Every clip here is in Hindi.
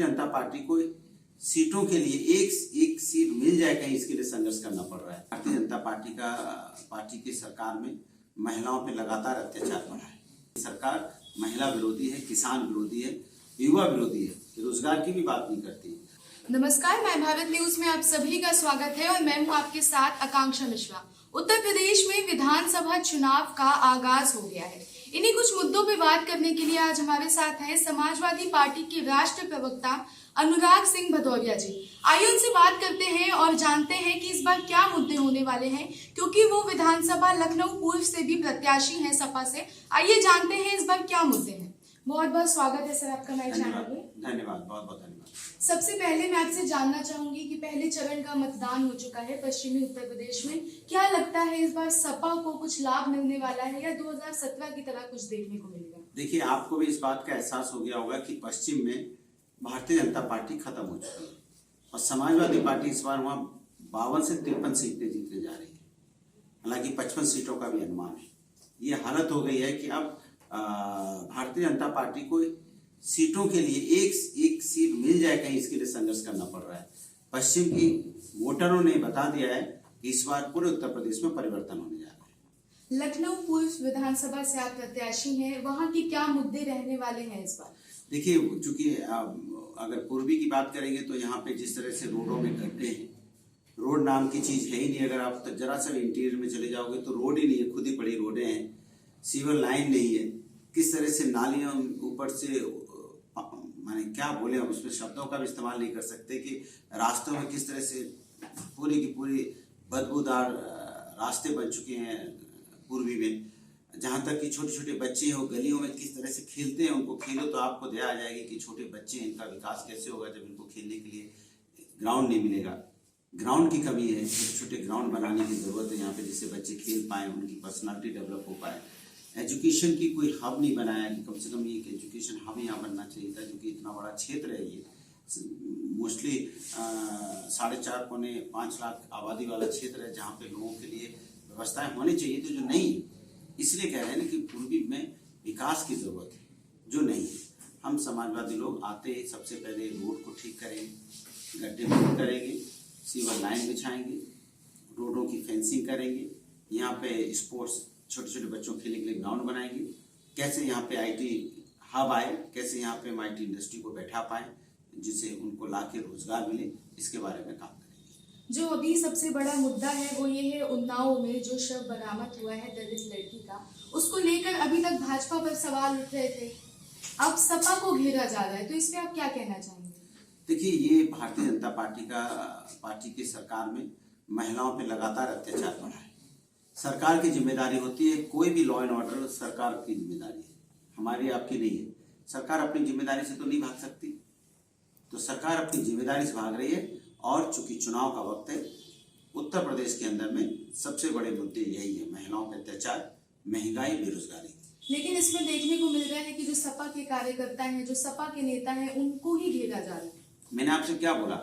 जनता पार्टी को सीटों के लिए एक सीट मिल जाए कहीं, इसके लिए संघर्ष करना पड़ रहा है। भारतीय जनता पार्टी की सरकार में महिलाओं पे लगातार अत्याचार बढ़ा है। सरकार महिला विरोधी है, किसान विरोधी है, युवा विरोधी है, रोजगार की भी बात नहीं करती। नमस्कार, मैं भारत न्यूज में आप सभी का स्वागत है और मैं हूं आपके साथ आकांक्षा मिश्रा। उत्तर प्रदेश में विधानसभा चुनाव का आगाज हो गया है। इन्हीं कुछ मुद्दों पे बात करने के लिए आज हमारे साथ हैं समाजवादी पार्टी के राष्ट्रीय प्रवक्ता अनुराग सिंह भदौरिया जी। आइए उनसे बात करते हैं और जानते हैं कि इस बार क्या मुद्दे होने वाले हैं, क्योंकि वो विधानसभा लखनऊ पूर्व से भी प्रत्याशी हैं सपा से। आइए जानते हैं इस बार क्या मुद्दे हैं। बहुत बहुत स्वागत है सर आपका हमारे चैनल में। धन्यवाद, बहुत बहुत धन्यवाद। सबसे पहले मैं आपसे जानना चाहूंगी कि पहले चरण का मतदान हो चुका है पश्चिमी उत्तर प्रदेश में। क्या लगता है इस बार सपा को कुछ लाभ मिलने वाला है या 2017 की तरह कुछ देखने को मिलेगा? देखिए, आपको भी इस बात का एहसास हो गया होगा कि पश्चिम में भारतीय जनता पार्टी खत्म हो चुकी है और समाजवादी पार्टी इस बार वहां 52 से 53 सीटें जीतने जा रही है। हालांकि 55 सीटों का भी अनुमान है। ये हालत हो गई है कि अब भारतीय जनता पार्टी को सीटों के लिए एक सीट मिल जाए कहीं, इसके लिए संघर्ष करना पड़ रहा है। पश्चिम की वोटरों ने बता दिया है कि इस बार पूरे उत्तर प्रदेश में परिवर्तन होने जा रहा है। लखनऊ पूर्व विधानसभा से आप प्रत्याशी हैं, वहाँ के क्या मुद्दे रहने वाले हैं इस बार? देखिए, चूंकि अगर पूर्वी की बात करेंगे तो यहाँ पे जिस तरह से रोडों में गड्ढे हैं, रोड नाम की चीज है ही नहीं। अगर आप तो जरा सा इंटीरियर में चले जाओगे तो रोड ही नहीं है, खुद ही पड़ी रोडें हैं, सीवर लाइन नहीं है। किस तरह से नालियां ऊपर से, माने क्या बोले हम, उसमें शब्दों का भी इस्तेमाल नहीं कर सकते कि रास्तों में किस तरह से पूरी की पूरी बदबूदार रास्ते बन चुके हैं पूर्वी में। जहाँ तक कि छोटे छोटे बच्चे हैं वो गलियों में किस तरह से खेलते हैं, उनको खेलो तो आपको दया आ जाएगी कि छोटे बच्चे हैं, इनका विकास कैसे होगा जब इनको खेलने के लिए ग्राउंड नहीं मिलेगा। ग्राउंड की कमी है, छोटे छोटे ग्राउंड बनाने की जरूरत है यहाँ पे, जिससे बच्चे खेल पाए, उनकी पर्सनालिटी डेवलप हो पाए। एजुकेशन की कोई हब नहीं बनाया कि कम से कम एक एजुकेशन हब यहाँ बनना चाहिए था, क्योंकि इतना बड़ा क्षेत्र है ये, मोस्टली 4.5-5 लाख आबादी वाला क्षेत्र है, जहाँ पे लोगों के लिए व्यवस्थाएं होनी चाहिए थी जो नहीं है। इसलिए कह रहे हैं ना कि पूर्वी में विकास की जरूरत है जो नहीं है। हम समाजवादी लोग आते ही सबसे पहले रोड को ठीक करेंगे, गड्ढे दूर करेंगे, सीवर लाइन बिछाएंगे, रोडों की फेंसिंग करेंगे, यहाँ पे स्पोर्ट्स छोटे छोटे बच्चों के खेलने के लिए ग्राउंड बनाएंगे, कैसे यहाँ पे आईटी हब आए, कैसे यहाँ पे हम आईटी इंडस्ट्री को बैठा पाए जिससे उनको लाके रोजगार मिले, इसके बारे में काम करेंगे। जो अभी सबसे बड़ा मुद्दा है वो ये है उन्नाव में जो शव बरामद हुआ है दलित लड़की का, उसको लेकर अभी तक भाजपा पर सवाल उठ रहे थे, अब सपा को घेरा जा रहा है, तो इस पे आप क्या कहना चाहेंगे? देखिए, ये भारतीय जनता पार्टी की सरकार में महिलाओं पे लगातार अत्याचार बढ़ा है। सरकार की जिम्मेदारी होती है, कोई भी लॉ एंड ऑर्डर सरकार की जिम्मेदारी है, हमारी आपकी नहीं है। सरकार अपनी जिम्मेदारी से तो नहीं भाग सकती, तो सरकार अपनी जिम्मेदारी से भाग रही है। और चूंकि चुनाव का वक्त है, उत्तर प्रदेश के अंदर में सबसे बड़े मुद्दे यही है, महिलाओं पे अत्याचार, महंगाई, बेरोजगारी। लेकिन इसमें देखने को मिल रहा है कि जो सपा के कार्यकर्ता हैं, जो सपा के नेता हैं, उनको ही घेरा जा रहा है। मैंने आपसे क्या बोला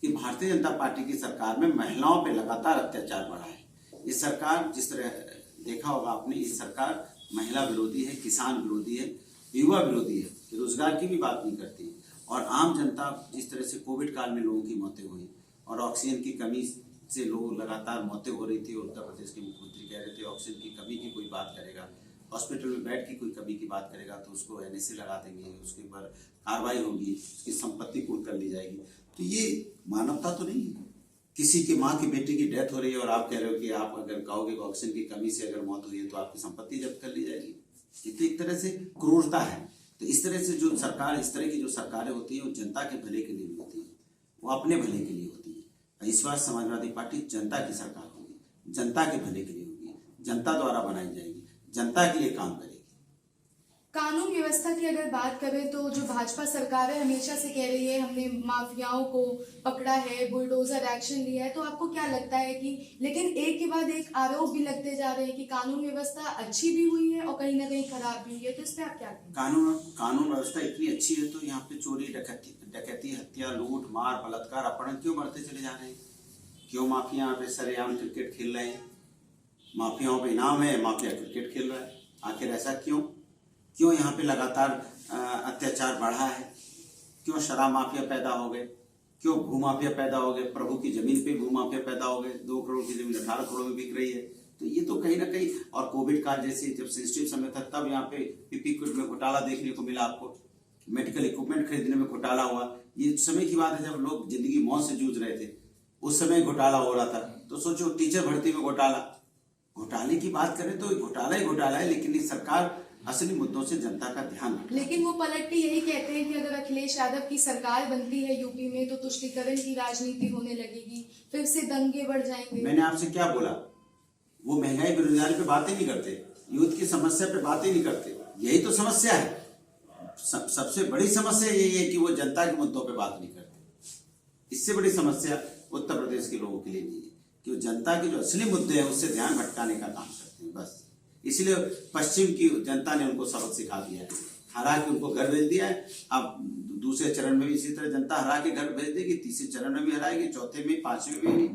कि भारतीय जनता पार्टी की सरकार में महिलाओं पे लगातार अत्याचार बढ़ा है। ये सरकार, जिस तरह देखा होगा आपने, ये सरकार महिला विरोधी है, किसान विरोधी है, युवा विरोधी है, रोजगार की भी बात नहीं करती। और आम जनता, जिस तरह से कोविड काल में लोगों की मौतें हुई और ऑक्सीजन की कमी से लोग लगातार मौतें हो रही थी, उत्तर प्रदेश के मुख्यमंत्री कह रहे थे ऑक्सीजन की कमी की कोई बात करेगा, हॉस्पिटल में बेड की कोई कमी की बात करेगा तो उसको एनएसए लगा देंगे, उसके ऊपर कार्रवाई होगी, उसकी संपत्ति कुर्क कर ली जाएगी। तो ये मानवता तो नहीं है। किसी की माँ की बेटी की डेथ हो रही है और आप कह रहे हो कि आप अगर कहोगे ऑक्सीजन की कमी से अगर मौत हुई है तो आपकी संपत्ति जब्त कर ली जाएगी। ये तो एक तरह से क्रूरता है। तो इस तरह से जो सरकार, इस तरह की जो सरकारें होती हैं वो जनता के भले के लिए भी होती है, वो अपने भले के लिए होती है। इस बार समाजवादी पार्टी जनता की सरकार होगी, जनता के भले के लिए होगी, जनता द्वारा बनाई जाएगी, जनता के लिए काम करेगी। कानून व्यवस्था की अगर बात करें तो जो भाजपा सरकार है हमेशा से कह रही है हमने माफियाओं को पकड़ा है, बुलडोजर एक्शन लिया है, तो आपको क्या लगता है कि, लेकिन एक के बाद एक आरोप भी लगते जा रहे हैं कि कानून व्यवस्था अच्छी भी हुई है और कहीं ना कहीं खराब भी हुई है, तो इस पे आप क्या कहेंगे? कानून व्यवस्था इतनी अच्छी है तो यहाँ पे चोरी, डकैती, हत्या, लूट, मार, बलात्कार, अपहरण क्यों बढ़ते चले जा रहे हैं? क्यों माफिया यहाँ पे सरेआम क्रिकेट खेल रहे हैं? माफियाओं पे इनाम है, माफिया क्रिकेट खेल रहा है, आखिर ऐसा क्यों? क्यों यहाँ पे लगातार अत्याचार बढ़ा है? क्यों शराब माफिया पैदा हो गए, क्यों भूमाफिया पैदा हो गए, प्रभु की जमीन पे भूमाफिया पैदा हो गए, 2 करोड़ की जमीन 18 करोड़ में बिक रही है। तो ये तो कहीं ना कहीं, और कोविड काल जैसे जब सेंसिटिव समय था तब यहाँ पे पीपी किट में घोटाला देखने को मिला, आपको मेडिकल इक्विपमेंट खरीदने में घोटाला हुआ। ये समय की बात है जब लोग जिंदगी मौत से जूझ रहे थे, उस समय घोटाला हो रहा था। तो सोचो टीचर भर्ती में घोटाला, घोटाले की बात करें तो घोटाला ही घोटाला है, लेकिन ये सरकार असली मुद्दों से जनता का ध्यान रखती है। लेकिन वो पलट के यही कहते हैं कि अगर अखिलेश यादव की सरकार बनती है यूपी में तो तुष्टीकरण की राजनीति होने लगेगी, फिर से दंगे बढ़ जाएंगे। मैंने आपसे क्या बोला, वो महंगाई बेरोजगारी पे बातें नहीं करते, यूथ की समस्या पे बातें नहीं करते। यही तो समस्या है, सबसे बड़ी समस्या यही है कि वो जनता के मुद्दों पे बात नहीं करते। इससे बड़ी समस्या उत्तर प्रदेश के लोगों के लिए नहीं है कि वो जनता के जो असली मुद्दे हैं उससे ध्यान भटकाने का काम करते हैं बस। इसलिए पश्चिम की जनता ने उनको सबक सिखा दिया है, हरा के उनको घर भेज दिया है। अब दूसरे चरण में भी इसी तरह जनता हरा के घर भेज देगी, तीसरे चरण में भी हराएगी, चौथे में, 5वें में भी,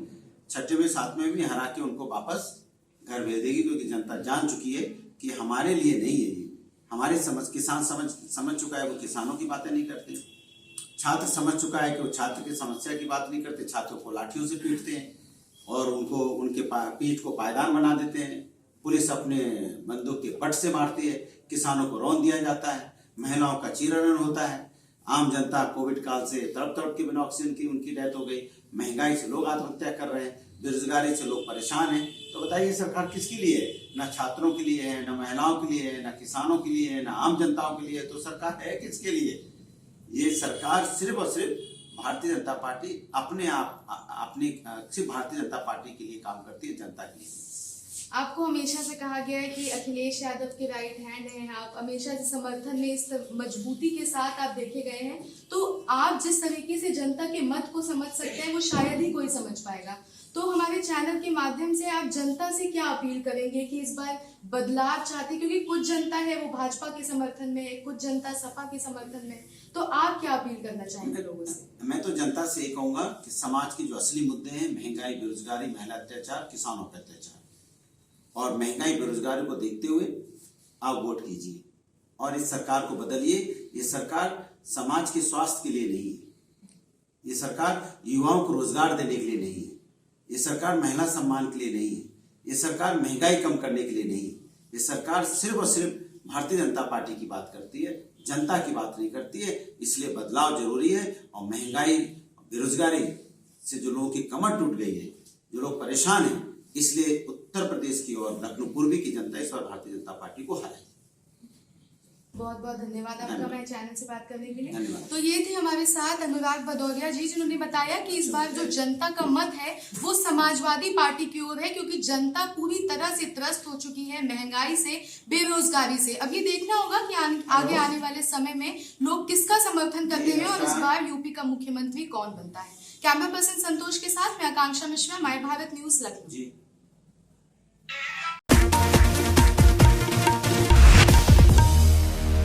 6वें में, 7वें में भी हरा के उनको वापस घर भेज देगी, क्योंकि जनता जान चुकी है कि हमारे लिए नहीं है ये। हमारे किसान समझ चुका है, वो किसानों की बातें नहीं करते। छात्र समझ चुका है कि वो छात्र की समस्या की बात नहीं करते, छात्रों को लाठियों से पीटते हैं और उनको उनके पीठ को पायदान बना देते हैं। पुलिस अपने बंदूक के पट से मारती है, किसानों को रौंद दिया जाता है, महिलाओं का चीरहरण होता है। आम जनता कोविड काल से तड़प के बिना ऑक्सीजन की उनकी डेथ हो गई। महंगाई से लोग आत्महत्या कर रहे हैं, बेरोजगारी से लोग परेशान हैं। तो बताइए सरकार किसके लिए है? ना छात्रों के लिए है, ना महिलाओं के लिए है, ना किसानों के लिए है, ना आम जनताओं के लिए है। तो सरकार है किसके लिए? ये सरकार सिर्फ और सिर्फ भारतीय जनता पार्टी सिर्फ भारतीय जनता पार्टी के लिए काम करती है, जनता के लिए। आपको हमेशा से कहा गया है कि अखिलेश यादव के राइट हैंड हैं, आप हमेशा से समर्थन में इस मजबूती के साथ आप देखे गए हैं। तो आप जिस तरीके से जनता के मत को समझ सकते हैं वो शायद ही कोई समझ पाएगा। तो हमारे चैनल के माध्यम से आप जनता से क्या अपील करेंगे कि इस बार बदलाव चाहते हैं? क्योंकि कुछ जनता है वो भाजपा के समर्थन में है, कुछ जनता सपा के समर्थन में, तो आप क्या अपील करना चाहेंगे लोगों से? मैं तो जनता से ये कहूंगा कि समाज के जो असली मुद्दे हैं, महंगाई, बेरोजगारी, महिला अत्याचार, किसानों पर अत्याचार और महंगाई बेरोजगारी को देखते हुए आप वोट कीजिए और इस सरकार को बदलिए। ये सरकार समाज के स्वास्थ्य के लिए नहीं है, ये सरकार युवाओं को रोजगार देने के लिए नहीं है, ये सरकार महिला सम्मान के लिए नहीं है, ये सरकार महंगाई कम करने के लिए नहीं है। ये सरकार सिर्फ और सिर्फ भारतीय जनता पार्टी की बात करती है, जनता की बात नहीं करती है। इसलिए बदलाव जरूरी है। और महंगाई, बेरोजगारी से जो लोगों की कमर टूट गई है, जो लोग परेशान हैं, इसलिए उत्तर प्रदेश की और दक्षिण पूर्वी की जनता इस बार भारतीय जनता पार्टी को हराएगी। बहुत बहुत धन्यवाद आपका मेरे चैनल से बात करने के लिए। धन्यवाद। तो ये थे हमारे साथ अनुराग भदौरिया जी, जिन्होंने बताया कि इस बार जो जनता का मत है वो समाजवादी पार्टी की ओर है, क्योंकि जनता पूरी तरह से त्रस्त हो चुकी है महंगाई से, बेरोजगारी से। अब ये देखना होगा कि आगे आने वाले समय में लोग किसका समर्थन करते हैं और इस बार यूपी का मुख्यमंत्री कौन बनता है। कैमरा पर्सन संतोष के साथ मैं आकांक्षा मिश्रा, माय भारत न्यूज, लखनऊ।